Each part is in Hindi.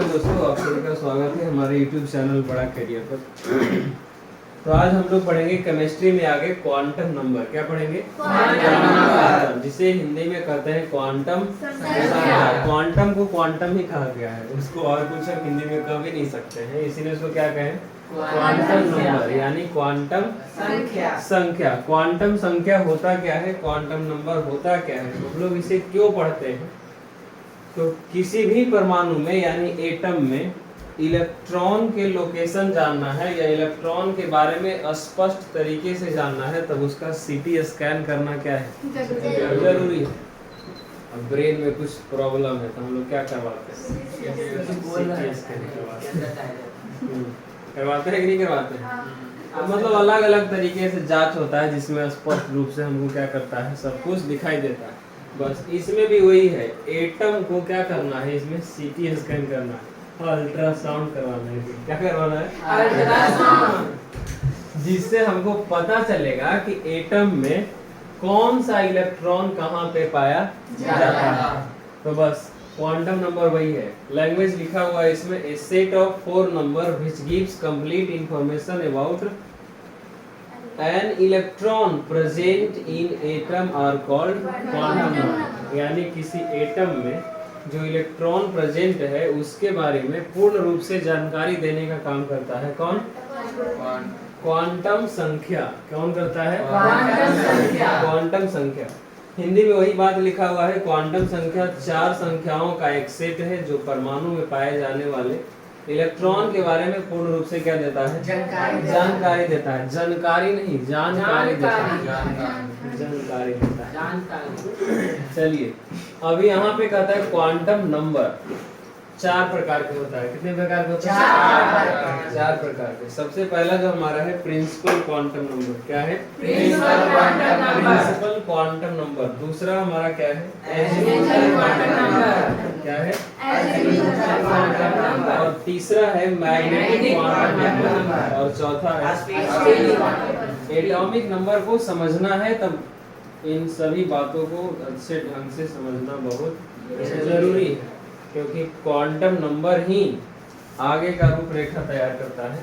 दोस्तों, आप सभी का स्वागत है हमारे YouTube चैनल बड़ा करियर पर। तो आज हम लोग पढ़ेंगे केमिस्ट्री में आगे क्वांटम नंबर। क्या पढ़ेंगे? क्वांटम नंबर, जिसे हिंदी में कहते हैं क्वांटम संख्या। क्वांटम को क्वांटम ही कहा गया है, उसको और कुछ हम हिंदी में कह भी नहीं सकते हैं, इसीलिए उसको क्या कहें? क्वांटम नंबर यानी क्वांटम संख्या। क्वांटम संख्या होता क्या है, क्वांटम नंबर होता क्या है, हम लोग इसे क्यों पढ़ते हैं? तो किसी भी परमाणु में यानी एटम में इलेक्ट्रॉन के लोकेशन जानना है या इलेक्ट्रॉन के बारे में स्पष्ट तरीके से जानना है, तब उसका सीटी स्कैन करना क्या है? जरूरी है। अब ब्रेन में कुछ प्रॉब्लम है तो हम लोग क्या करवाते हैं? सीटी स्कैन करवाते हैं कि नहीं करवाते हैं? तो मतलब अलग अलग तरीके से जांच होता है जिसमें स्पष्ट रूप से हमको क्या करता है, सब कुछ दिखाई देता है। बस इसमें भी वही है, एटम को क्या करना है, इसमें सीटी स्कैन करना है, अल्ट्रासाउंड करवाना है। क्या करवाना है? अल्ट्रासाउंड, जिससे हमको पता चलेगा कि एटम में कौन सा इलेक्ट्रॉन कहाँ पे पाया जाता है। तो बस क्वांटम नंबर वही है। लैंग्वेज लिखा हुआ है इसमें, a set of 4 number which gives complete information about an electron present in atom are called quantum number। यानी किसी एटम में जो इलेक्ट्रॉन प्रेजेंट है उसके बारे में पूर्ण रूप से जानकारी देने का काम करता है कौन? क्वांटम संख्या। कौन करता है? क्वांटम संख्या। हिंदी में वही बात लिखा हुआ है, क्वांटम संख्या 4 संख्याओं का एक सेट है जो परमाणु में पाए जाने वाले इलेक्ट्रॉन के बारे में पूर्ण रूप से क्या देता है? जानकारी देता है। जानकारी नहीं, जानकारी देता है। जानकारी देता है। चलिए, अभी यहाँ पे कहता है क्वांटम नंबर 4 प्रकार के होता है। कितने प्रकार के होता है? 4 प्रकार के। सबसे पहला जो हमारा है प्रिंसिपल क्वांटम नंबर। क्या है? Principal quantum number. दूसरा हमारा क्या है? Azimuthal quantum number. क्या है? Azimuthal quantum number. और तीसरा है मैग्नेटिक क्वांटम नंबर। और चौथा है एटॉमिक नंबर। को समझना है तब इन सभी बातों को अच्छे ढंग से समझना बहुत जरूरी है, क्योंकि क्वांटम नंबर ही आगे का रूपरेखा तैयार करता है।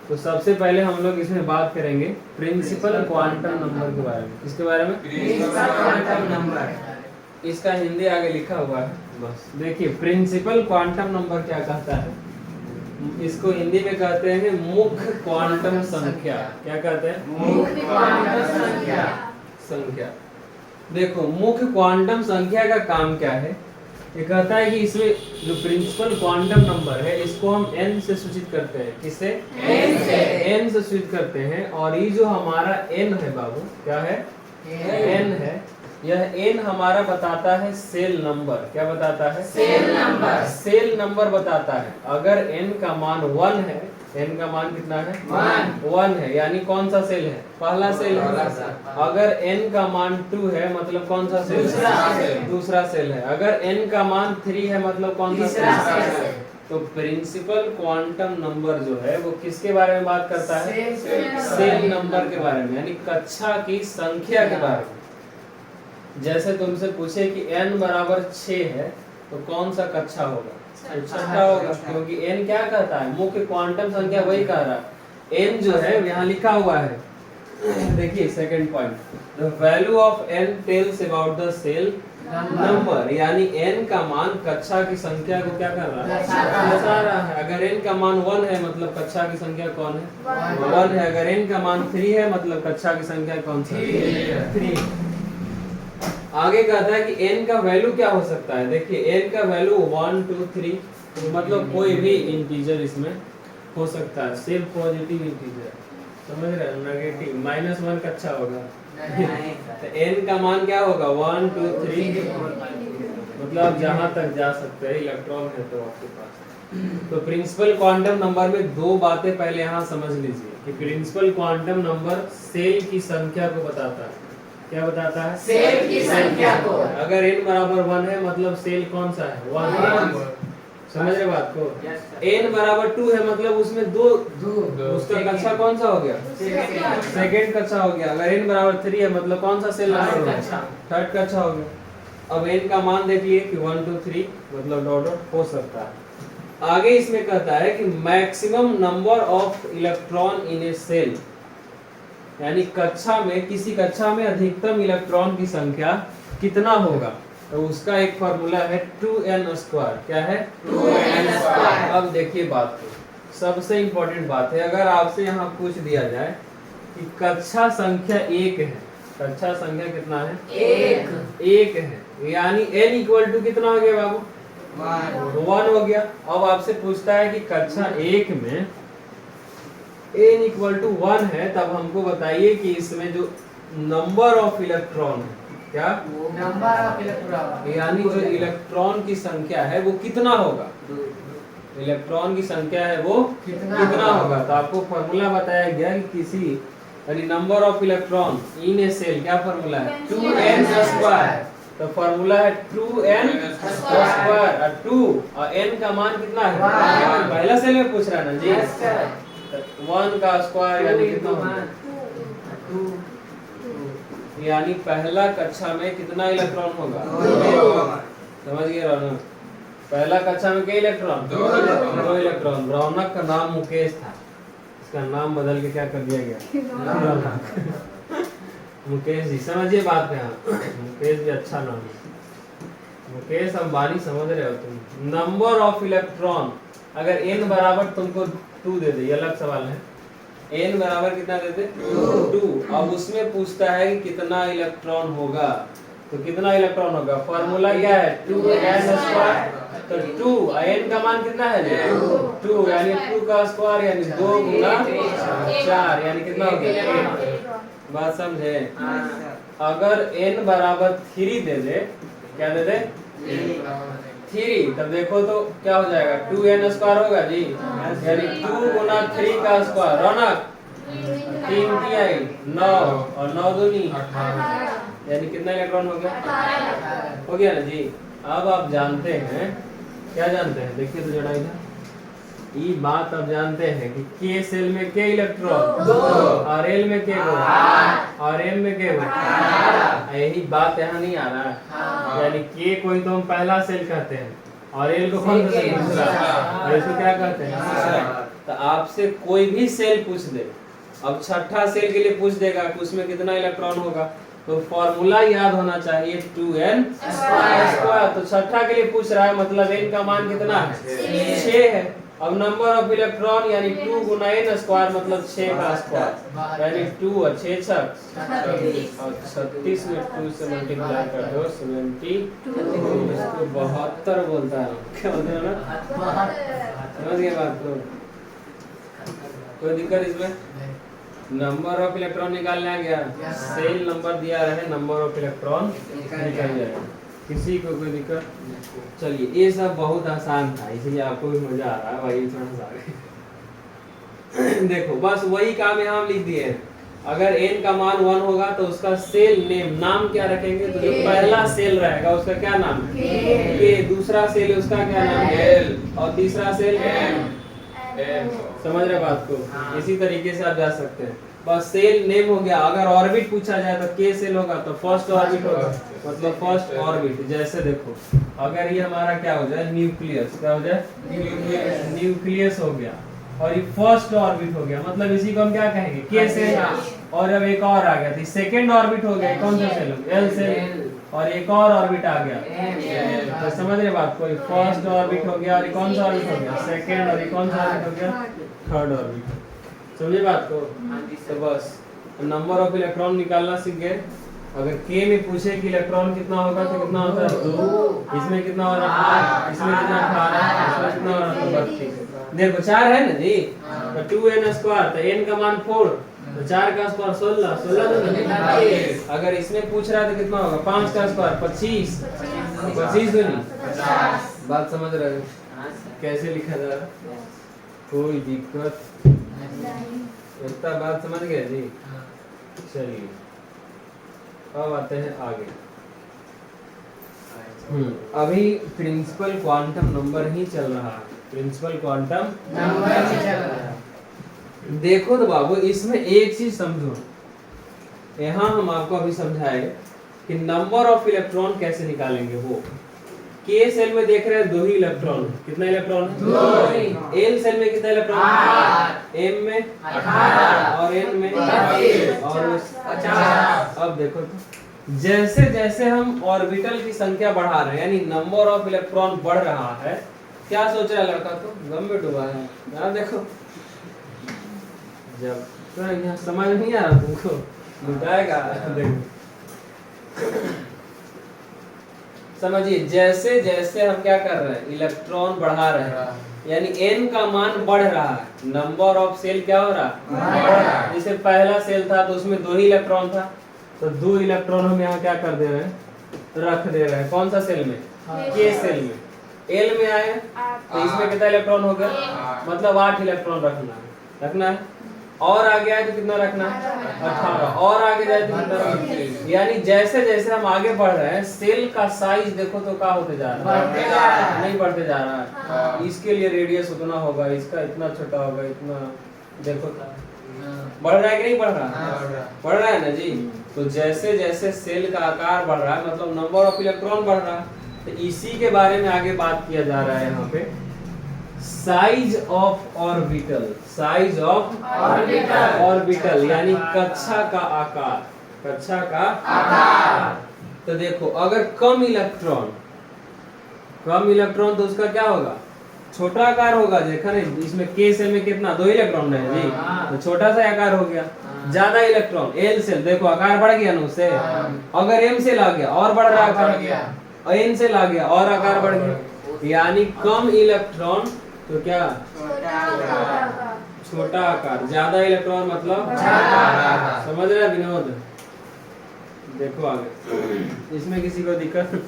तो सबसे पहले हम लोग इसमें बात करेंगे प्रिंसिपल क्वांटम नंबर के बारे में। किसके बारे में? Principal quantum number. इसका हिंदी आगे लिखा हुआ है, बस देखिए। प्रिंसिपल क्वांटम नंबर क्या कहता है? इसको हिंदी में कहते हैं मुख्य क्वांटम संख्या। क्या कहते हैं? मुख्य क्वांटम संख्या। देखो, मुख्य क्वांटम संख्या का काम क्या है? ये कहता है कि इसमें जो प्रिंसिपल क्वांटम नंबर है इसको हम n से सूचित करते हैं। किससे? n से सूचित करते हैं। और ये जो हमारा n है बाबू, क्या है? n है। यह n हमारा बताता है सेल नंबर। क्या बताता है? Cell number. सेल नंबर बताता है। अगर n का मान 1 है, n का मान कितना है? 1 है, यानी कौन सा सेल है? पहला सेल है। अगर n का मान 2 है मतलब कौन सा सेल? दूसरा सेल है। अगर n का मान 3 है मतलब कौन सा सेल? तो प्रिंसिपल क्वांटम नंबर जो है वो किसके बारे में बात करता है? सेल नंबर के बारे में, यानी कक्षा की संख्या के बारे में। जैसे तुमसे पूछे कि n बराबर 6 है तो कौन सा कक्षा होगा? छठा होगा, क्योंकि n क्या कहता है? मुख्य क्वांटम संख्या वही कह रहा है। n जो है यहाँ लिखा हुआ है, देखिए second point, the value of n tells about the shell number. यानी n का मान कक्षा की संख्या को क्या कर रहा है? दर्शा रहा है। अगर n का मान 1 है मतलब कक्षा की संख्या कौन है? 1 है। अगर n का मान 3 है मतलब कक्षा की संख्या कौन सी है? 3। आगे कहता है कि n का वैल्यू क्या हो सकता है? देखिए, n का वैल्यू 1 2 3 मतलब कोई भी इंटीजर इसमें हो सकता है। सिर्फ पॉजिटिव इंटीजर, समझ रहे हैं? नेगेटिव -1 कक्षा होगा। तो n का मान क्या होगा? 1 2 3 मतलब जहां तक जा सकते हैं इलेक्ट्रॉन है तो आपके पास। तो प्रिंसिपल क्वांटम नंबर में 2 बातें पहले यहाँ समझ लीजिए कि प्रिंसिपल क्वांटम नंबर सेल की संख्या को बताता है। क्या बताता है? सेल की संख्या को। अगर n बराबर 1 है मतलब सेल कौन सा है? 1। समझ रहे बात को? n बराबर 2 है मतलब उसमें दो उसका कक्षा कौन सा हो गया? सेकंड कक्षा हो गया। अगर n बराबर 3 है मतलब कौन सा सेल नंबर हो गया? थर्ड कक्षा हो गया। अब n का मान देख लिए कि 1 2 3 मतलब डॉट डॉट हो सकता है। आगे इसमें कहता है कि maximum number of electron in a shell, यानी कक्षा में, किसी कक्षा में अधिकतम इलेक्ट्रॉन की संख्या कितना होगा, तो उसका एक फार्मूला है 2n²। क्या है? 2n²। अब देखिए बात को, सबसे इंपॉर्टेंट बात है, अगर आपसे यहाँ पूछ दिया जाए कि कक्षा संख्या 1 है, कक्षा संख्या कितना है? 1 है, यानी n इक्वल टू कितना हो गया बाबू? 1 हो गया। अब आपसे पूछता है कि कक्षा 1 में n इक्वल टू 1 है, तब हमको बताइए कि इसमें जो नंबर ऑफ इलेक्ट्रॉन है, क्या नंबर ऑफ इलेक्ट्रॉन, यानी जो इलेक्ट्रॉन की संख्या है वो कितना होगा, इलेक्ट्रॉन की संख्या है वो कितना होगा। तो आपको फॉर्मूला बताया गया कि किसी, यानी number of electron in a shell, क्या फॉर्मूला है? 2n²। तो फॉर्मूला है 2n², और 2 और n का मान कितना है? पहला सेल में पूछ रहा है ना जी, 1 का स्क्वायर यानी कितना होगा? 2, यानी पहला कक्षा में कितना इलेक्ट्रॉन होगा? समझ गए रौनक? पहला कक्षा में कितने इलेक्ट्रॉन? 2 इलेक्ट्रॉन। रौनक का नाम मुकेश था, इसका नाम बदल के क्या कर दिया गया? मुकेश जी। समझिए बात में, मुकेश भी अच्छा नाम है, मुकेश अंबानी समझ रहे हो तुम। नंबर ऑफ इलेक्ट्रॉन, अगर n बराबर तुमको 2 दे दे, ये अलग सवाल है, n बराबर कितना दे दे? 2। अब उसमें पूछता है कि कितना इलेक्ट्रॉन होगा, तो कितना इलेक्ट्रॉन होगा? फॉर्मूला क्या है? 2n²। तो 2 n का मान कितना है? 2, यानी 2 का स्क्वायर यानी 2 गुना 4, यानी कितना हो गया? बात समझे? अगर n बराबर 3 दे दे, क्या दे दे? 3, तब देखो तो क्या हो जाएगा? 2n² होगा जी, यानी 2 गुना 3 का स्क्वायर। रौनक 3 तिहाई 9 और 9 दूनी 18, यानी कितना इलेक्ट्रॉन हो गया? हो गया ना जी। अब आप जानते हैं, क्या जानते हैं? देखिए तो जरा इधर, ये बात अब जानते हैं कि K सेल में के इलेक्ट्रॉन, और L में के और M में के। यही बात यहाँ नहीं आ रहा है, यानी K कोई तो हम पहला सेल कहते हैं, और L को कौन सा सेल? दूसरा। और इसको क्या कहते हैं? तो आपसे कोई भी सेल पूछ दे, अब छठा सेल के लिए पूछ देगा कि उसमें कितना इलेक्ट्रॉन होगा, तो फॉर्मूला याद होना चाहिए 2n²। तो छठा के लिए पूछ रहा है, मतलब n का मान कितना है? 6 है। अब नंबर ऑफ इलेक्ट्रॉन यानी 2 गुना n² मतलब 6 का स्क्वायर, यानी 2 और 6 36, और 36 में 2 से मल्टीप्लाई कर दो 72। इसको 72 बोलता है, क्या बोलते हैं ना? समझ गए बात को? कोई दिक्कत इसमें? नंबर ऑफ इलेक्ट्रॉन निकालने आ गया, सेल नंबर दिया रहे, नंबर ऑफ इलेक्ट्रॉन निकल जाएगा। किसी को कोई दिक्कत? चलिए, ये सब बहुत आसान था, इसलिए आपको भी मजा आ रहा है भाई, थोड़ा सा देखो बस वही काम यहाँ हम लिख दिए हैं। अगर n का मान 1 होगा तो उसका सेल नेम, नाम क्या रखेंगे? तो जो पहला सेल रहेगा उसका क्या नाम है? K। दूसरा सेल है उसका क्या नाम है? L। और तीसरा सेल M। समझ रहे बात को? इसी तरीके से आप जा सकते हैं। बस सेल नेम हो गया। अगर ऑर्बिट पूछा जाए तो K सेल होगा तो फर्स्ट ऑर्बिट होगा, मतलब फर्स्ट ऑर्बिट। जैसे देखो, अगर ये हमारा क्या हो जाए? न्यूक्लियस। क्या हो जाए? न्यूक्लियस हो गया, और ये फर्स्ट ऑर्बिट हो गया, मतलब इसी को हम क्या कहेंगे? K shell. और अब एक और आ गया, तो सेकंड ऑर्बिट हो गया, कौन सा सेल? L cell. और एक और ऑर्बिट आ गया, तो समझ रहे बात को? फर्स्ट ऑर्बिट हो गया, और कौन सा ऑर्बिट हो गया? सेकंड। और कौन सा ऑर्बिट हो गया? Third orbit. समझे बात को? तो बस नंबर ऑफ इलेक्ट्रॉन निकालना सीख गए। अगर K में पूछे कि इलेक्ट्रॉन कितना होगा तो कितना होता है? 2। इसमें कितना हो रहा है? इसमें कितना 18, इसमें कितना हो रहा है? 32। देखो 4 है ना जी, तो 2n², तो n का मान 4, तो 4 का स्क्वायर 16, 16 तो नहीं। अगर इसमें पूछ रहा है तो कितना होगा? 5 का स्क्वायर 25, 25 दूनी 50। बात समझ रहे हो कैसे लिखा जा रहा? कोई दिक्कत? इतना बात समझ गए जी? चलिए अब आते हैं आगे। अभी प्रिंसिपल क्वांटम नंबर ही चल रहा है, प्रिंसिपल क्वांटम नंबर ही चल रहा है। देखो तो बाबू, इसमें एक चीज समझो, यहाँ हम आपको अभी समझाए कि नंबर ऑफ इलेक्ट्रॉन कैसे निकालेंगे। वो के सेल में देख रहे हैं 2 ही इलेक्ट्रॉन। कितना इलेक्ट्रॉन है? 2। एल सेल में कितना इलेक्ट्रॉन? 8। एम में 18 और एन में 32 और 50। अब देखो तो जैसे जैसे हम ऑर्बिटल की संख्या बढ़ा रहे हैं यानी नंबर ऑफ इलेक्ट्रॉन बढ़ रहा है, क्या सोच रहा है लड़का? तो गम में डूबा है यार। देखो जब तो यहाँ समझ नहीं आ रहा तुमको, लुटाएगा। देखो समझिए, जैसे जैसे हम क्या कर रहे हैं, इलेक्ट्रॉन बढ़ा रहे हैं यानी n का मान बढ़ रहा है, नंबर ऑफ सेल क्या हो रहा है? जैसे पहला सेल था तो उसमें 2 ही इलेक्ट्रॉन था, तो 2 इलेक्ट्रॉन हम यहाँ क्या कर दे रहे हैं? रख दे रहे हैं। कौन सा सेल में? के सेल में। एल में आए तो इसमें कितना इलेक्ट्रॉन हो गया? मतलब 8 इलेक्ट्रॉन रखना है। और आगे आए तो कितना रखना है? 18। और आगे जाए तो कितना रखना है? यानी जैसे जैसे हम आगे बढ़ रहे हैं सेल का साइज देखो तो क्या होते जा रहा है? नहीं बढ़ते जा रहा है। इसके लिए रेडियस उतना होगा, इसका इतना छोटा होगा, इतना। देखो बढ़ रहा है कि नहीं बढ़ रहा? बढ़ रहा है ना जी। तो जैसे जैसे सेल का आकार बढ़ रहा है मतलब नंबर ऑफ इलेक्ट्रॉन बढ़ रहा है। तो इसी के बारे में आगे बात किया जा रहा है यहाँ पे, size of orbital. Size of orbital यानी कक्षा का आकार। कक्षा का आकार। तो देखो अगर कम इलेक्ट्रॉन तो उसका क्या होगा? छोटा आकार होगा। देखा नहीं इसमें के सेल में कितना? 2 इलेक्ट्रॉन है जी, तो छोटा सा आकार हो गया। ज्यादा इलेक्ट्रॉन एल सेल, देखो आकार बढ़ गया ना उससे। अगर एम सेल आ गया और बढ़ रहा आकार, और एन सेल आ गया और आकार बढ़ गया। यानी कम इलेक्ट्रॉन तो क्या? छोटा आकार। ज्यादा इलेक्ट्रॉन मतलब समझ रहे विनोद? देखो आगे इसमें किसी को दिक्कत?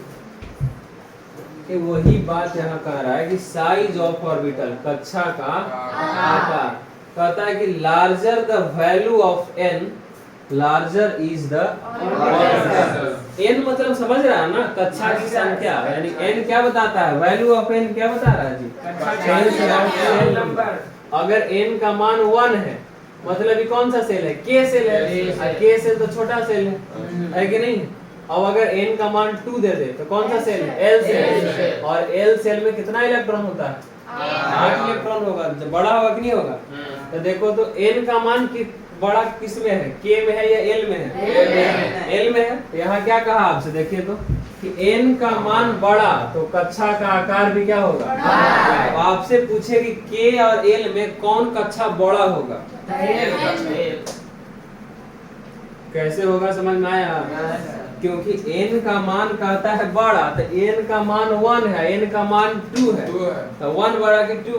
कि वही बात यहाँ कह रहा है कि साइज ऑफ ऑर्बिटल, कक्षा का आकार। कहता है कि larger the value of N, larger is the orbital. N मतलब समझ रहा है ना, कक्षा की संख्या। यानी एन क्या बताता है? वैल्यू ऑफ एन क्या बता रहा है जी? नंबर। अगर एन का मान 1 है मतलब ये कौन सा सेल है? के सेल है। के सेल तो छोटा सेल है कि नहीं? अब अगर n का मान 2 दे दे तो कौन सा सेल है? L shell. और एल सेल में कितना इलेक्ट्रॉन होता है? 8 इलेक्ट्रॉन होगा। जब बड़ा होगा कि नहीं होगा? तो देखो तो n का मान बड़ा किस में है? के में है या एल में है? एल में है। यहाँ क्या कहा आपसे? देखिए तो कि n का मान बड़ा तो कक्षा का आकार भी क्या होगा? तो आपसे पूछे कि के और एल में कौन कक्षा बड़ा होगा? कैसे होगा समझ में आया? क्योंकि n का मान कहता है बड़ा, तो n का मान 1 है, n का मान 2 है, तो 1 बड़ा कि 2?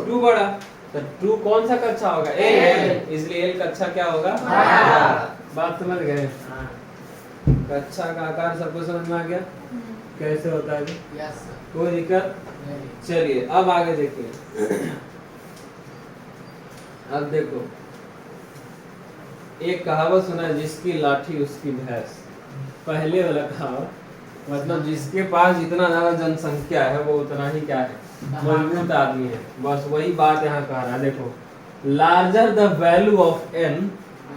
2 बड़ा। तो 2 कौन सा कक्षा होगा? l। इसलिए l कक्षा क्या होगा? बात समझ गए? कक्षा का आकार सबको समझ में आ गया कैसे होता है? कोई दिक्कत? चलिए अब आगे देखिए। अब देखो एक कहावत सुना है, जिसकी लाठी उसकी भैंस। पहले वाला कहावत मतलब जिसके पास जितना ज्यादा जनसंख्या है वो उतना ही क्या है? मजबूत आदमी है। बस वही बात यहाँ कह रहा है। देखो larger the value of N,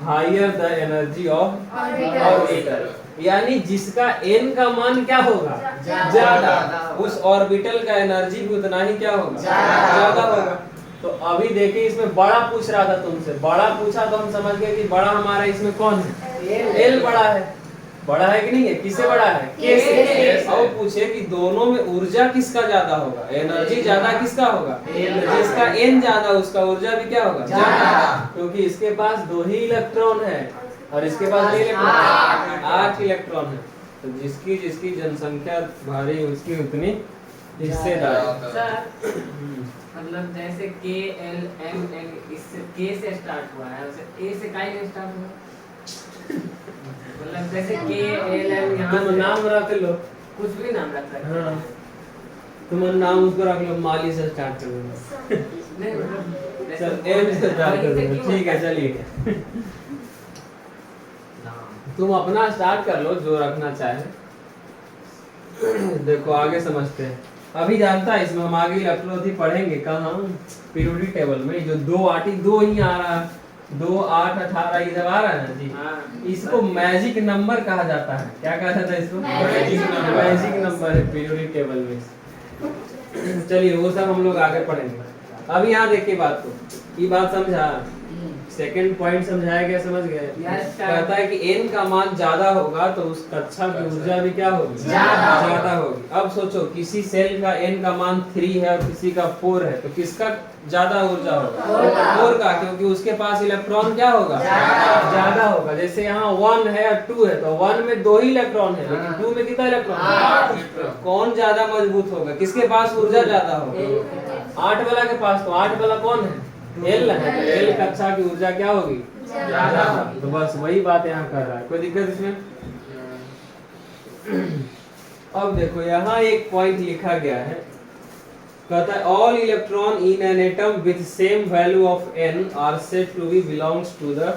higher the energy of orbital. यानी जिसका n का मान क्या होगा? ज्यादा, उस ऑर्बिटल का एनर्जी भी उतना ही क्या होगा? ज्यादा होगा। तो अभी देखिए इसमें बड़ा पूछ रहा था तुमसे, बड़ा पूछा तो हम समझ गए कि बड़ा हमारा इसमें कौन है? एल बड़ा है। बड़ा है कि नहीं है? किससे बड़ा है? के से। और पूछे कि दोनों में ऊर्जा किसका ज्यादा होगा? एनर्जी ज्यादा किसका होगा? जिसका एन ज्यादा उसका ऊर्जा भी क्या होगा? ज्यादा। क्योंकि इसके पास 2 ही इलेक्ट्रॉन है और इसके पास 8 इलेक्ट्रॉन है। तो जिसकी जिसकी जनसंख्या भारी उसकी उतनी हिस्सेदारी। मतलब जैसे के एल एम एन, इससे के से स्टार्ट हुआ है, वैसे ए से काहे नहीं स्टार्ट हुआ? मतलब जैसे के एल एम यहाँ तुम नाम रख लो, कुछ भी नाम रख सकते हैं। हाँ तुम नाम उसको रख लो, माली से स्टार्ट कर दो। नहीं मतलब चल एम से स्टार्ट कर दो। ठीक है चलिए तुम अपना स्टार्ट कर लो जो रखना चाहे। देखो आगे समझते हैं। अभी जानता है इसमें हम आगे इलेक्ट्रोथी पढ़ेंगे कहाँ? पीरियोडिक टेबल में जो 2 आर्टिकल 2 ही आ रहा है, 2 8 18 ये जब आ रहा है ना जी, हाँ इसको मैजिक नंबर कहा जाता है। क्या कहा जाता है इसको? मैजिक नंबर है पीरियोडिक टेबल में। चलिए वो सब हम लोग आगे पढ़ेंगे। अब यहाँ देखिए बात को, ये बात समझा, सेकंड पॉइंट समझाया गया, समझ गए? Yes, sir. कहता है कि n का मान ज्यादा होगा तो उस कक्षा की ऊर्जा भी क्या होगी? ज्यादा होगी। अब सोचो किसी सेल का n का मान 3 है और किसी का 4 है, तो किसका ज्यादा ऊर्जा होगा? 4 का, क्योंकि उसके पास इलेक्ट्रॉन क्या होगा? ज्यादा होगा। जैसे यहाँ 1 है और 2 है, तो 1 में 2 ही इलेक्ट्रॉन है, लेकिन 2 में कितना इलेक्ट्रॉन? कौन ज्यादा मजबूत होगा? किसके पास ऊर्जा ज्यादा होगा? 8 वाला के पास। तो 8 वाला कौन है? एल है। तो एल कक्षा की ऊर्जा क्या होगी? ज्यादा होगी। तो बस वही बात यहाँ कर रहा है। कोई दिक्कत इसमें? अब देखो यहाँ एक पॉइंट लिखा गया है, कहता है all electron in an atom with same value of n are said to be belongs to the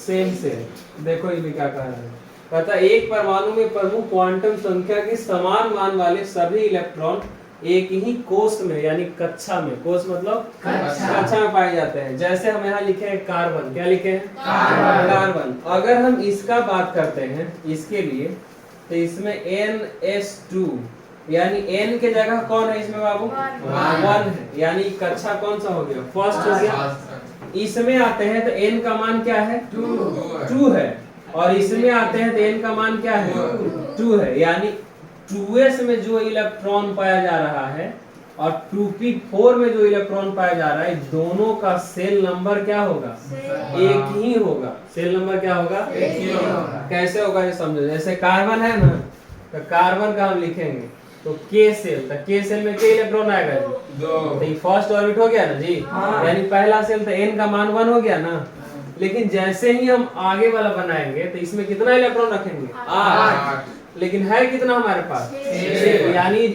same shell. देखो ये भी क्या कह रहा है, कहता है एक परमाणु में प्रमुख क्वांटम संख्या के समान मान वाले सभी इलेक्ट्रॉन एक ही कोष में यानी कक्षा में, कोष मतलब कक्षा में पाए जाते हैं। जैसे हम यहाँ लिखे हैं कार्बन, क्या लिखे हैं? कार्बन। अगर हम इसका बात करते हैं इसके लिए, तो इसमें NS2 यानी n के जगह कौन है इसमें बाबू? 1 है, यानी कक्षा कौन सा हो गया? फर्स्ट हो गया। इसमें आते हैं तो n का मान क्या है? 2 है, और इसमें आते हैं तो n का मान क्या है? 2 है, यानी 2s में जो इलेक्ट्रॉन पाया जा रहा है और 2p4 में जो इलेक्ट्रॉन पाया जा रहा है, दोनों का सेल नंबर क्या होगा? एक ही होगा। सेल नंबर क्या होगा? एक ही होगा। कैसे होगा ये समझो। जैसे कार्बन है ना, तो कार्बन का हम लिखेंगे तो K सेल, तो K सेल में K इलेक्ट्रॉन आएगा जी? 2। तो ये फर्स्ट ऑर्बिट हो गया ना जी, यानी पहला सेल, तो n का मान 1 हो गया ना। लेकिन जैसे ही हम आगे वाला बनाएंगे तो इसमें कितना इलेक्ट्रॉन रखेंगे? 8। लेकिन है कितना हमारे पास? 6। यानी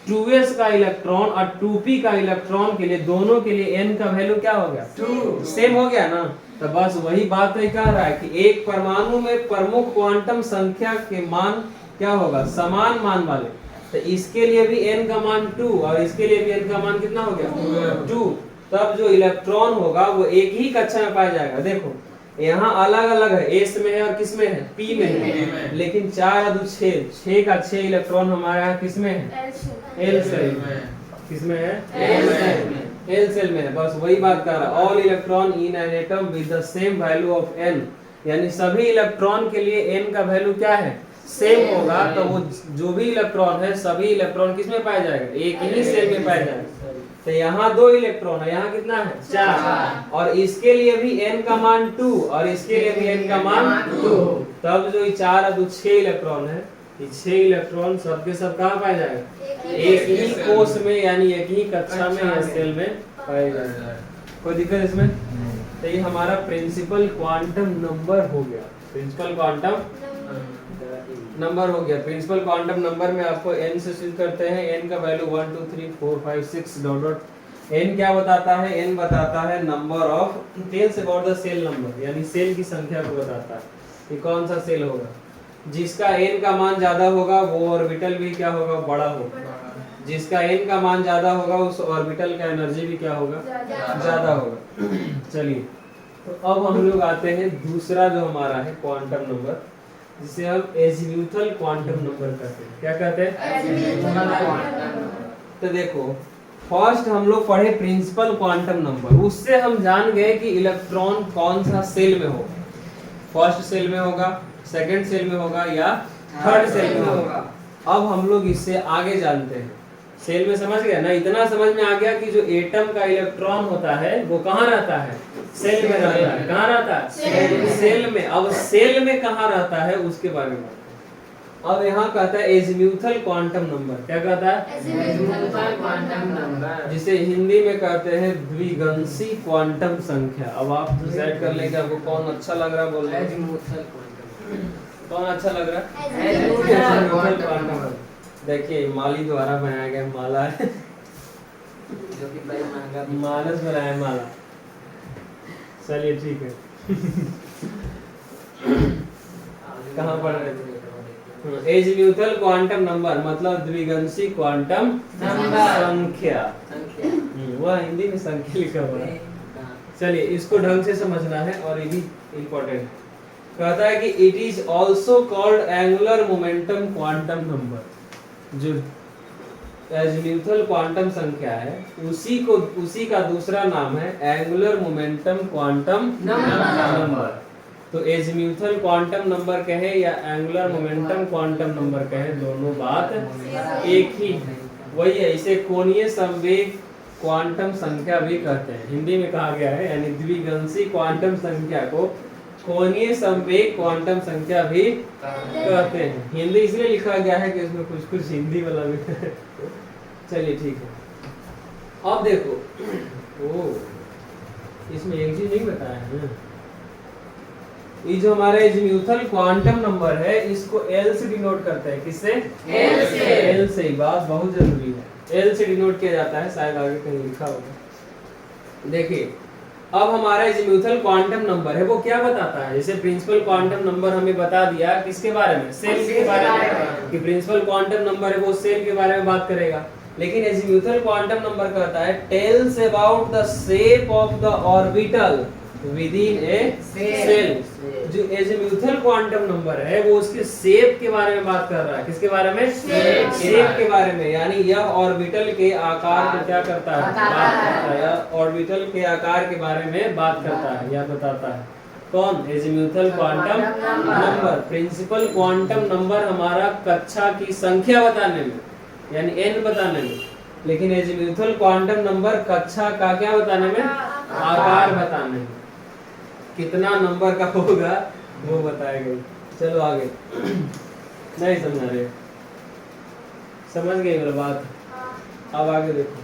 2s का इलेक्ट्रॉन और 2p का इलेक्ट्रॉन के लिए, दोनों के लिए n का वैल्यू क्या हो गया? 2। सेम हो गया ना। तो बस वही बात है, कह रहा है कि एक परमाणु में प्रमुख क्वांटम संख्या के मान क्या होगा? समान मान वाले। तो इसके लिए भी n का मान 2 और इसके लिए भी n का मान कितना हो गया? 2। तब जो इलेक्ट्रॉन होगा वो एक ही कक्षा में पाया जाएगा। देखो यहाँ अलग अलग है, एस में है और किस में है? पी में है, लेकिन 4 और 2 6 का 6 इलेक्ट्रॉन हमारे यहाँ किस में है? एल सेल में। किस में है? एल सेल में है। बस वही बात कर रहा है, all electron in an atom with the same value of n, यानी सभी इलेक्ट्रॉन के लिए n का वैल्यू क्या है? सेम होगा। तो वो जो भी इलेक्ट्रॉन है, सभी इलेक्ट्रॉन किस में पाया जाएगा? एक ही सेल में पाया जाएगा। तो यहाँ 2 इलेक्ट्रॉन है, यहाँ कितना है? 4। और इसके लिए भी n का मान 2 और इसके लिए भी n का मान 2। तब जो 4 और 2 6 इलेक्ट्रॉन है, ये 6 इलेक्ट्रॉन सबके सब कहाँ पाया जाएगा? एक ही कोष में, यानी एक ही कक्षा में या सेल में पाया जाएगा। कोई दिक्कत इसमें? तो ये हमारा प्रिंसिपल क्वांटम नंबर हो गया। प्रिंसिपल क्वांटम नंबर हो गया। प्रिंसिपल क्वांटम नंबर में आपको n से शुरू करते हैं। n का वैल्यू 1 2 3 4 5 6 डॉट डॉट। n क्या बताता है? n बताता है number of, tells about the shell number, यानी सेल की संख्या को बताता है कि कौन सा सेल होगा। जिसका n का मान ज्यादा होगा वो ऑर्बिटल भी क्या होगा? बड़ा होगा। जिसका n का मान ज्यादा होगा उस ऑर्बिटल का एनर्जी भी क्या होगा? ज्यादा होगा। चलिए, तो अब हम लोग आते हैं दूसरा जो हमारा है क्वांटम नंबर, जिसे हम एजीम्यूथल क्वांटम नंबर कहते हैं। क्या कहते हैं? तो देखो, फर्स्ट हम लोग पढ़े प्रिंसिपल क्वांटम नंबर, उससे हम जान गए कि इलेक्ट्रॉन कौन सा सेल में होगा। फर्स्ट सेल में होगा, सेकंड सेल में होगा या थर्ड सेल में होगा। अब हम लोग इससे आगे जानते हैं। सेल में समझ गया ना? इतना समझ में आ गया कि जो एटम का इलेक्ट्रॉन होता है वो कहाँ रहता है? सेल में रहता है। कहाँ रहता है? सेल में। अब सेल में कहाँ रहता है उसके बारे में अब यहाँ कहता है एजीम्यूथल क्वांटम नंबर। क्या कहता है? एजीम्यूथल क्वांटम नंबर, जिसे हिंदी में कहते हैं द्विगंशी क्वांटम संख्या। अब आप डिसाइड कर लेंगे आपको कौन अच्छा लग रहा है बोल रहे एजीम्यूथल क्वांटम। कौन अच्छा लग रहा है? एजीम्यूथल क्वांटम, देखिए माली द्वारा बनाया गया माला है, जो कि बड़ी महंगा भी। मानस बनाया माला। चलिए ठीक है। कहाँ पढ़ रहे थे? एजीम्यूथल क्वांटम नंबर मतलब द्विगंशी क्वांटम नंबर। संख्या। संख्या वह हिंदी में संख्या लिखा हुआ है। चलिए इसको ढंग से समझना है और ये भी इम्पोर्टेंट है। कहता है कि it is also called angular momentum quantum number. जो एजीम्यूथल क्वांटम संख्या है उसी का दूसरा नाम है एंगुलर मोमेंटम क्वांटम नंबर। तो एजीम्यूथल क्वांटम नंबर कहे या एंगुलर मोमेंटम क्वांटम नंबर कहे, दोनों बात एक ही है। वही है, इसे कोणीय संवेग क्वांटम संख्या भी कहते हैं। हिंदी में कहा गया है, यानी द्विगंशी क्वांटम संख्या को कोणीय संवेग क्वांटम संख्या भी कहते हैं। हिंदी इसलिए लिखा गया है कि इसमें कुछ कुछ हिंदी वाला भी है। चलिए ठीक है। अब देखो, इसमें एक चीज नहीं बताया है, ये जो हमारा एजीम्यूथल क्वांटम नंबर है इसको एल से डिनोट करते हैं। किससे? एल से। बात बहुत जरूरी है, एल से डिनोट किया जाता है, शायद आगे कहीं लिखा होगा। देखिए अब हमारा एजीम्यूथल क्वांटम नंबर है वो क्या बताता है? जैसे प्रिंसिपल क्वांटम नंबर हमें बता दिया किसके बारे में? सेल के बारे में, कि प्रिंसिपल क्वांटम नंबर है वो सेल के बारे में बात करेगा। लेकिन एजीम्यूथल क्वांटम नंबर कहता है tells about the shape of the orbital within a shell. जो एजीम्यूथल क्वांटम नंबर है वो उसके शेप के बारे में बात कर रहा है। किसके बारे में? शेप के बारे में, यानी यह ऑर्बिटल के आकार को क्या करता है? बात करता है। यह ऑर्बिटल के आकार के बारे में बात करता है या बताता है। कौन? Azimuthal quantum number. Principal quantum number हमारा कक्षा की संख्या बताने में, यानी n बताने में, लेकिन एजीम्यूथल क्वांटम नंबर कक्षा का क्या बताने में? आकार बताने में। कितना नंबर का होगा वो बताएगा। चलो आगे। नहीं समझ रहे? समझ गए मेरा बात? अब आगे देखो,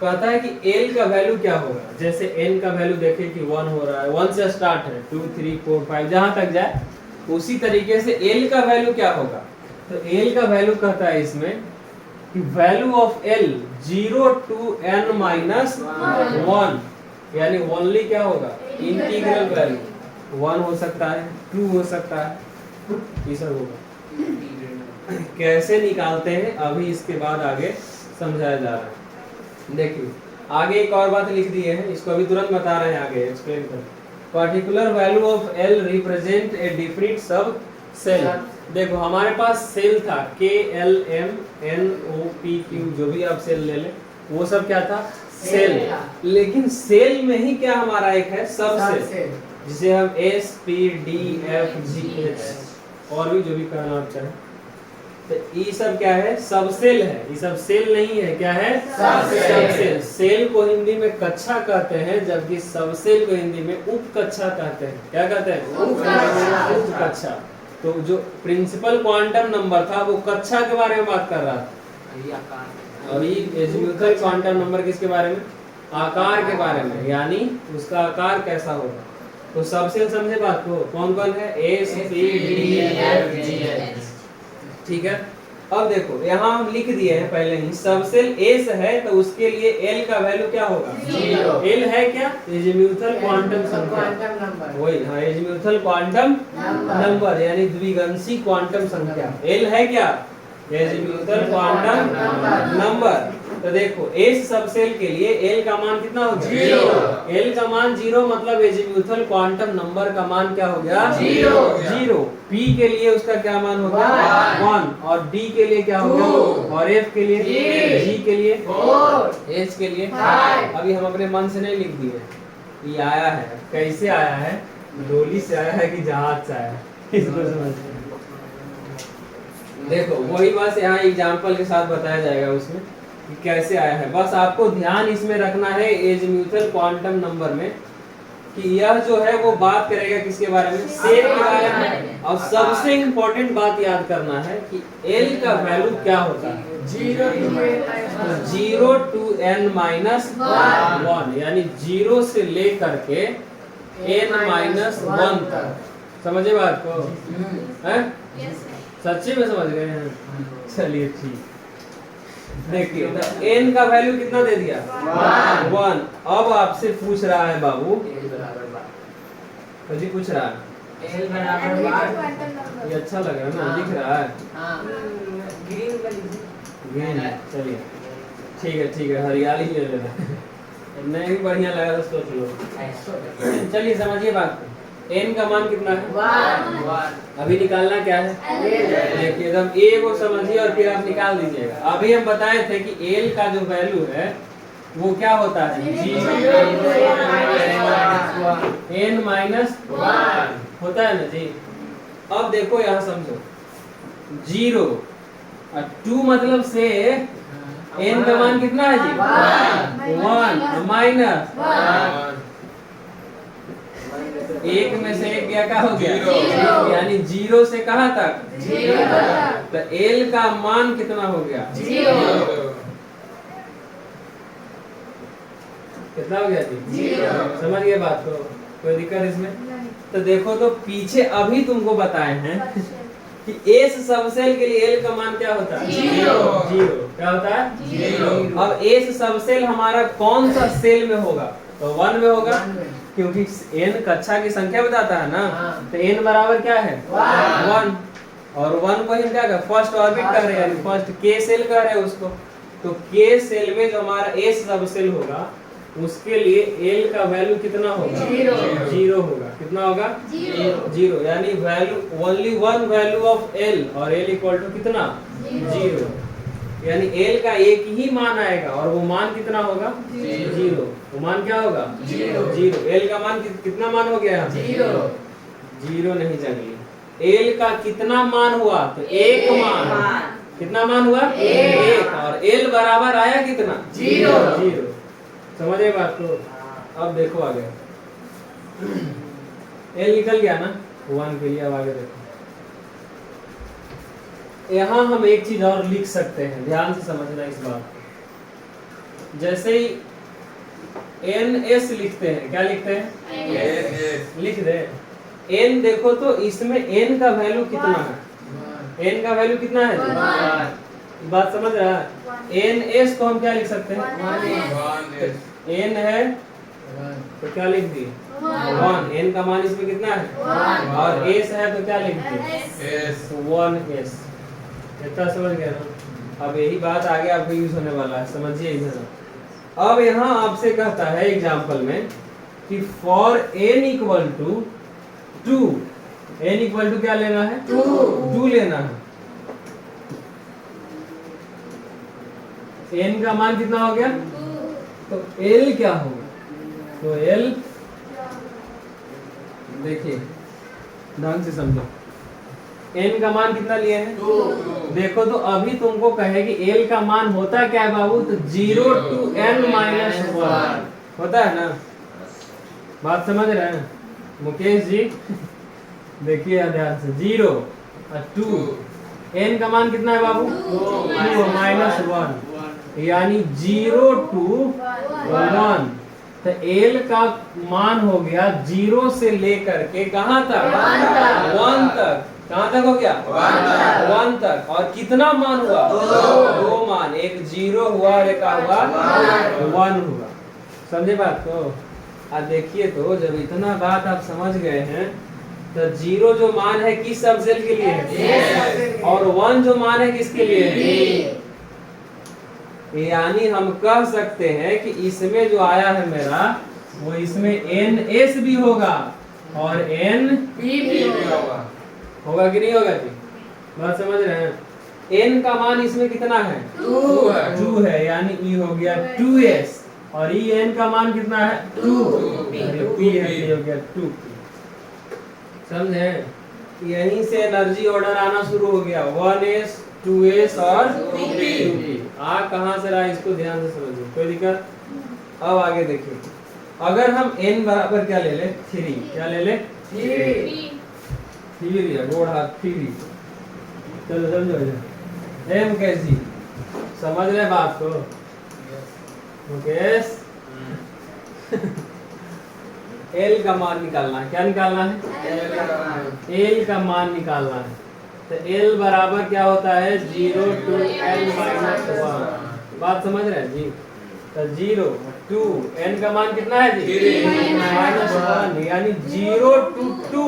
कहता है कि L का वैल्यू क्या होगा। जैसे N का वैल्यू देखें कि 1 हो रहा है, 1 से स्टार्ट है, 2 3 4 5 जहां तक जाए, उसी तरीके से L का वैल्यू क्या होगा। तो L का वैल्यू कहता है इसमें कि value of L 0 to n minus 1, यानी ओनली क्या होगा? इंटीग्रल वैल्यू 1 हो सकता है, 2 हो सकता है, ये सब होगा। कैसे निकालते हैं अभी इसके बाद आगे समझाया जा रहा है। देखिए आगे एक और बात लिख दिए हैं, इसको अभी तुरंत बता रहे हैं, आगे एक्सप्लेन कर। Particular value of L represent a different सब सेल। देखो हमारे पास सेल था K L M N O P Q, जो भी आप सेल ले लें वो सब क्या था? सेल। लेकिन सेल में ही क्या हमारा एक है? सब सेल, जिसे हम S P D F G H और भी जो भी कहना आप चाहें। तो ये सब क्या है? सब सेल है। ये सब सेल नहीं है, क्या है? सब सेल। सेल को हिंदी में कक्षा कहते हैं, जबकि सब सेल को हिंदी में उप कक्षा कहते हैं। क्या कहते हैं? उप कक्षा। तो जो प्रिंसिपल क्वांटम नंबर था वो कक्षा के बारे में बात कर रहा था, और ये एजीम्यूथल क्वांटम नंबर किसके बारे में? आकार के बारे में, यानी उसका आकार कैसा होगा। तो सब सेल समझे बात को? कौन कौन है? S P D F G H। ठीक है। अब देखो यहाँ हम लिख दिए हैं पहले ही, सब सेल S है तो उसके लिए L का वैल्यू क्या होगा? 0। L है क्या? एजीम्यूथल क्वांटम संख्या। वही, हाँ, एजीम्यूथल क्वांटम नंबर यानी द्विगंशी क्वांटम संख्या। L है क्या? Azimuthal quantum number. तो देखो S सब सेल के लिए L का मान कितना हो गया? 0। L का मान 0 मतलब एजीम्यूथल क्वांटम नंबर का मान क्या हो गया? 0। P के लिए उसका क्या मान हो गया? 1। और D के लिए क्या हो गया? और F के लिए? G के लिए? H के लिए? अभी हम अपने मन से नहीं लिख दिए, ये आया है। कैसे आया है? डोली से आया है कि जहाज से आया है, इसको समझते हैं। देखो वही बस यहाँ एग्जाम्पल के साथ बताया जाएगा उसमें कि कैसे आया है। बस आपको ध्यान इसमें रखना है एजीम्यूथल क्वांटम नंबर में कि यह जो है वो बात करेगा किसके बारे में? सेल के बारे में। और सबसे इम्पोर्टेंट बात याद करना है कि L का वैल्यू क्या होता है? 0 to n minus 1, यानी 0 से लेकर के n minus 1 तक। समझे बात को? हैं? सच्ची में समझ गए हैं? चलिए ठीक। देखिए n का वैल्यू कितना दे दिया? 1। अब आपसे पूछ रहा है बाबू, जी पूछ रहा है L बराबर 1। ये अच्छा लग रहा है ना? दिख रहा है? ग्रीन ग्रीन है। चलिए ठीक है, हरियाली ले लेना। नहीं बढ़िया लगा तो सोच लो। चलिए समझिए बात को। n का मान कितना है? 1 अभी निकालना क्या है? देखिए एकदम a को समझिए और फिर आप निकाल दीजिएगा। अभी हम बताए थे कि l का जो वैल्यू है वो क्या होता है? n माइनस 1 होता है ना जी। अब देखो यहाँ समझो, 0 और 2 मतलब से n का मान कितना है जी? 1 माइनस 1 में से 1 गया, क्या हो गया? यानी 0 से कहाँ तक? तो l का मान कितना हो गया? कितना हो गया जी? समझ गए बात को? कोई दिक्कत इसमें? तो देखो तो पीछे अभी तुमको बताए हैं कि एस सबसेल के लिए l का मान क्या होता है? 0। क्या होता है? 0। अब एस सबसेल हमारा कौन सा सेल में होगा? तो 1 में होगा, क्योंकि n कक्षा की संख्या बताता है ना। तो n बराबर क्या है? 1। और 1 को हम क्या कर फर्स्ट ऑर्बिट कर रहे हैं, यानी फर्स्ट k सेल कर रहे हैं उसको। तो k सेल में जो हमारा s सबसेल होगा उसके लिए l का वैल्यू कितना होगा? 0 होगा। कितना होगा? 0। यानी value only one value of l, और l इक्वल टू कितना? 0। यानी l का एक ही मान आएगा और वो मान कितना होगा? 0। वो मान क्या होगा? 0। l का मान कितना मान हो गया? 0 नहीं जंगली। l का कितना मान हुआ? तो एक मान। कितना मान हुआ? 1। और l बराबर आया कितना? 0। समझे बात को? अब देखो आगे, l निकल गया ना 1 के लिए। अब आगे देखो, यहाँ हम एक चीज और लिख सकते हैं, ध्यान से समझना इस बात को। जैसे ही ns लिखते हैं, क्या लिखते हैं? लिख दे n। देखो तो इसमें n का वैल्यू कितना है? n का वैल्यू कितना है? बात समझ रहा है? ns को हम क्या लिख सकते हैं? n है तो क्या लिख दिए? 1। n का मान इसमें कितना है? और s है तो क्या लिख दिए? 1s। इतना समझ गया ना? अब यही बात आगे आपको यूज होने वाला है, समझिए इधर। अब यहाँ आपसे कहता है एग्जाम्पल में कि for n equal to 2, n equal to क्या लेना है? 2 लेना है। n का मान कितना हो गया? तो l क्या होगा? तो l, देखिए ढंग से समझो, n का मान कितना लिए हैं? 2। देखो तो अभी तुमको कहे कि l का मान होता क्या है बाबू? तो 0 to n माइनस 1 होता है ना। बात समझ रहे हैं मुकेश जी? देखिए ध्यान से, 0 और 2, n का मान कितना है बाबू? 2 माइनस 1, यानी 0 to 1। तो l का मान हो गया 0 से लेकर के कहां तक? 1 तक। कहां तक हो गया? 1 तक। और कितना मान हुआ? 2 मान। एक 0 हुआ और एक हुआ 1 हुआ। समझे बात को? अब देखिए तो जब इतना बात आप समझ गए हैं तो 0 जो मान है किस सबसेल के लिए है? और 1 जो मान है किसके लिए है? यानी हम कह सकते हैं कि इसमें जो आया है मेरा, वो इसमें ns भी होगा और np भी होगा। होगा कि नहीं होगा जी? बात समझ रहे हैं? n का मान इसमें कितना है? 2 है, यानी e हो गया 2s, और n का मान कितना है? 2। p है, हो गया 2p। समझे? यहीं से एनर्जी ऑर्डर आना शुरू हो गया, 1s 2s और 2p। आ कहां से रहा इसको ध्यान से समझिए, कोई दिक्कत? अब आगे देखिए, अगर हम n बराबर क्या ले ले? 3। क्या ले ले? 3 गोड़ हाथ 3। चलो समझो m कैसी? समझ रहे बात को मुकेश? l का मान निकालना है। क्या निकालना है? l का मान निकालना है। तो l बराबर क्या होता है? 0 to n माइनस 1। बात समझ रहे हैं जी? तो 0 2, n का मान कितना है जी? माइनस 1, यानी 0 to 2,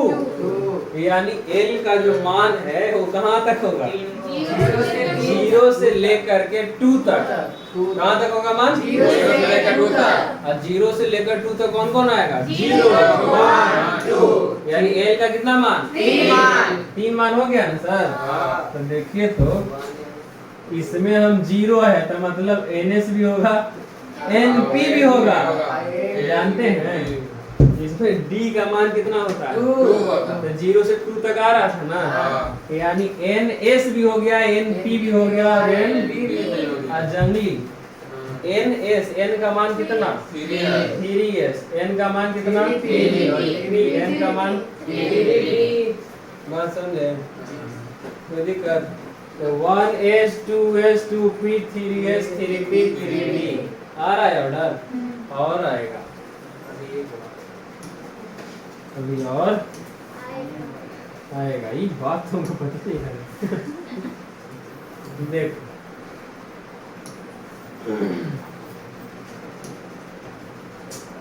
यानी l का जो मान है वो कहाँ तक होगा? 0 0 से लेकर के 2 तक कहाँ तक होगा मान? 0 से लेकर 2 तक। और 0 से लेकर 2 तक कौन कौन आएगा? 0 1 2, यानी L का कितना मान? 3 मान हो गया ना सर? तो देखिए तो इसमें हम 0 है तो मतलब NS भी होगा, NP भी होगा। जानते हैं इसमें D का मान कितना होता है? 2। तो 0 से 2 तक आ रहा था ना, यानी NS भी हो गया, NP भी हो गया, और जंगली NS, N का मान कितना? 3S, N का मान कितना? 3, और 3, N का मान 3। बात समझे? कोई दिक्कत? तो 1S 2S 2P 3S 3P 3D आ रहा है ऑर्डर? और आएगा अभी और आएगा, ये बात तुमको पता नहीं है। देख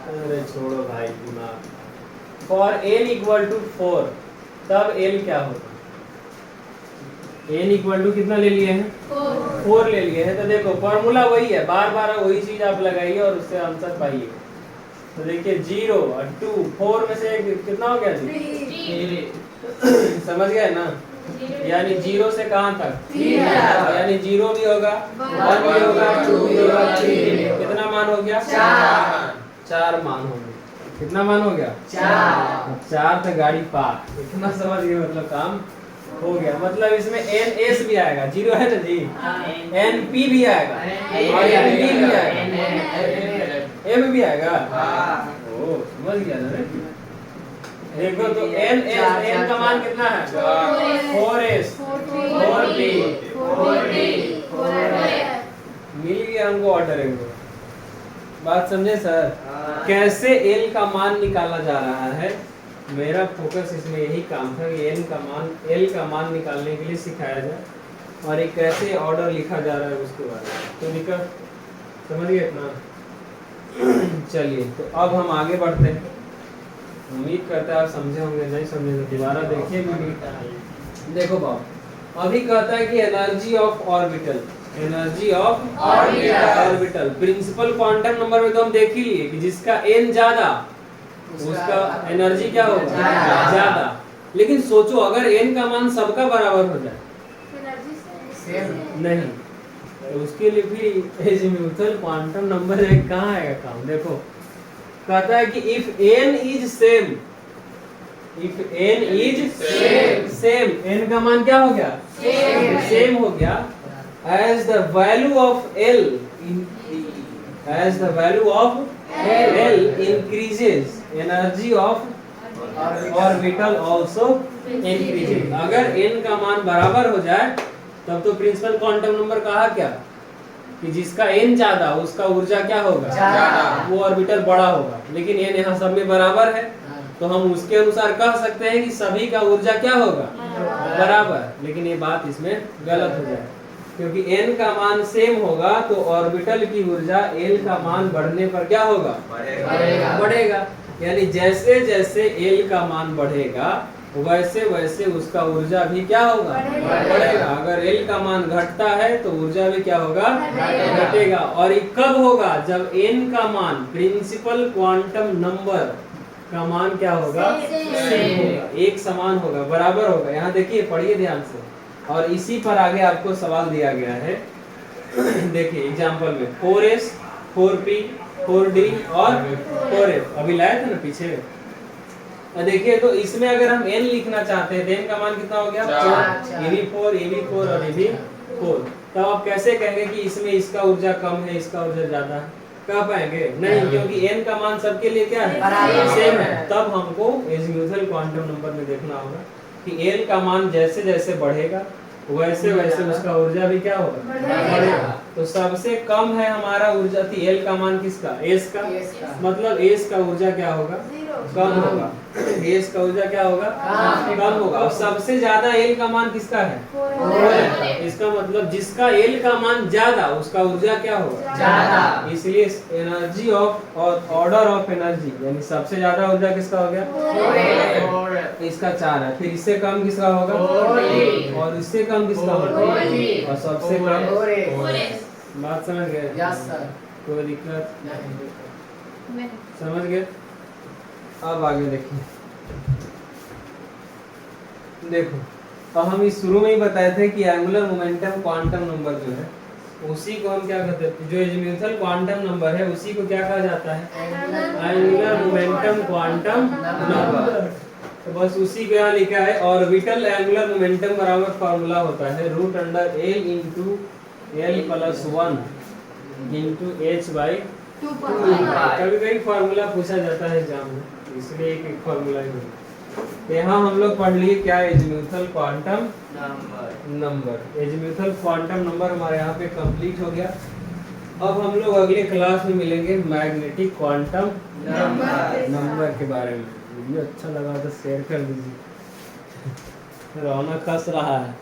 अरे छोड़ो भाई दिमाग। फॉर n इक्वल टू 4 तब l क्या होगा? n इक्वल टू कितना ले लिए हैं? 4 ले लिए हैं। तो देखो फॉर्मूला वही है, बार बार वही चीज आप लगाइए और उससे आंसर पाइए। तो देखिए 0 और 2 4 में से कितना हो गया जी? समझ गए ना? यानी 0 से कहां तक? यानी 0 भी होगा, 1 भी होगा, 2 भी होगा, 3 भी होगा। कितना मान हो गया? 4 मान हो गया। कितना मान हो गया? 4 तक गाड़ी पार। इतना समझ गए, मतलब काम हो गया। मतलब इसमें NS भी आएगा, 0 है ना जी? NP भी आएगा और NP भी आएगा, M भी आएगा। ओ समझ गया ना? देखो तो N का मान कितना है? 4S 4P 4D 4F। मिल गया हमको ऑर्डर है। बात समझे सर? कैसे L का मान निकाला जा रहा है? मेरा फोकस इसमें यही काम था कि L का मान निकालने के लिए सिखाया जाए और एक कैसे ऑर्डर लिखा जा रहा है उसके बारे में। तो निकल समझ गए इतना? चलिए तो अब हम आगे बढ़ते हैं। उम्मीद करते हैं आप समझे होंगे, नहीं समझे तो दोबारा देखिए वीडियो। देखो बाबू अभी कहता है कि energy of orbital, energy of orbital principal quantum number में तो हम देख ही लिए कि जिसका n ज्यादा उसका एनर्जी क्या होगा? ज्यादा। लेकिन सोचो अगर n का मान सबका बराबर हो जाए, नहीं तो उसके लिए फिर एजीम्यूथल क्वांटम नंबर एक कहाँ आएगा काम? देखो कहता है कि if n is same, if n is same, n का मान क्या हो गया? सेम हो गया। As the value of l, as the value of l increases, energy of orbital also increases. अगर n का मान बराबर हो जाए तब तो प्रिंसिपल क्वांटम नंबर कहा क्या कि जिसका n ज्यादा उसका ऊर्जा क्या होगा? वो ऑर्बिटल बड़ा होगा। लेकिन n यहाँ सब में बराबर है तो हम उसके अनुसार कह सकते हैं कि सभी का ऊर्जा क्या होगा? बराबर। लेकिन ये बात इसमें गलत हो जाए क्योंकि n का मान सेम होगा तो ऑर्बिटल की ऊर्जा l का मान बढ़ने पर क्या होगा? बढ़ेगा। यानी जैसे जैसे l का मान बढ़ेगा वैसे वैसे उसका ऊर्जा भी क्या होगा? बढ़ेगा। अगर l का मान घटता है तो ऊर्जा भी क्या होगा? घटेगा। और ये कब होगा? जब n का मान प्रिंसिपल क्वांटम नंबर का मान क्या होगा? सेम होगा, एक समान होगा, बराबर होगा। यहाँ देखिए पढ़िए ध्यान से। और इसी पर आगे आपको सवाल दिया गया है। देखिए एग्जांपल में 4S 4P 4D और 4F अभी लाए थे ना पीछे। देखिए तो इसमें अगर हम n लिखना चाहते हैं तो n का मान कितना हो गया? 4। ये भी 4, ये भी 4 और ये भी 4। तब आप कैसे कहेंगे कि इसमें इसका ऊर्जा कम है इसका ऊर्जा ज्यादा है? कह पाएंगे? नहीं, क्योंकि n का मान सबके लिए क्या है? सेम है। तब हमको एजीम्यूथल क्वांटम नंबर में देखना होगा कि l का मान जैसे जैसे बढ़ेगा वैसे वैसे उसका ऊर्जा भी क्या होगा? बढ़ेगा। तो सबसे कम है हमारा ऊर्जा थी एल का मान किसका, एस का। एस का। मतलब एस का ऊर्जा क्या होगा, कम होगा। एस का ऊर्जा क्या होगा, कम होगा। और सबसे ज्यादा एल का मान किसका है, 4 है। इसका मतलब जिसका एल का मान ज्यादा उसका ऊर्जा क्या होगा, ज्यादा। इसलिए एनर्जी ऑफ और ऑर्डर ऑफ एनर्जी यानी सबसे ज्यादा ऊर्जा किसका हो गया, इसका 4 है। फिर इससे कम किसका होगा, और इससे कम किसका होगा, और सबसे कम। बात समझ गए, यस सर। कोई दिक्कत नहीं। समझ गए। अब आगे देखिए, देखो तो हम इस शुरू में ही बताए थे कि एंगुलर मोमेंटम क्वांटम नंबर जो है उसी को हम क्या कहते हैं, जो एजीम्यूथल क्वांटम नंबर है उसी को क्या कहा जाता है, एंगुलर मोमेंटम क्वांटम नंबर। तो बस उसी को यहाँ लिखा है। ऑर्बिटल एंगुलर मोमेंटम बराबर फॉर्मूला होता है root under L into L plus 1 into H by 2। कभी कभी फॉर्मूला पूछा जाता है एग्जाम में, इसलिए एक एक फॉर्मूला ही होता है। यहाँ हम लोग पढ़ लिए क्या, azimuthal quantum number. Azimuthal quantum number हमारे यहाँ पे कंप्लीट हो गया। अब हम लोग अगले क्लास में मिलेंगे मैग्नेटिक क्वांटम नंबर के बारे में। वीडियो अच्छा लगा तो शेयर कर दीजिए। रौनक हंस रहा है।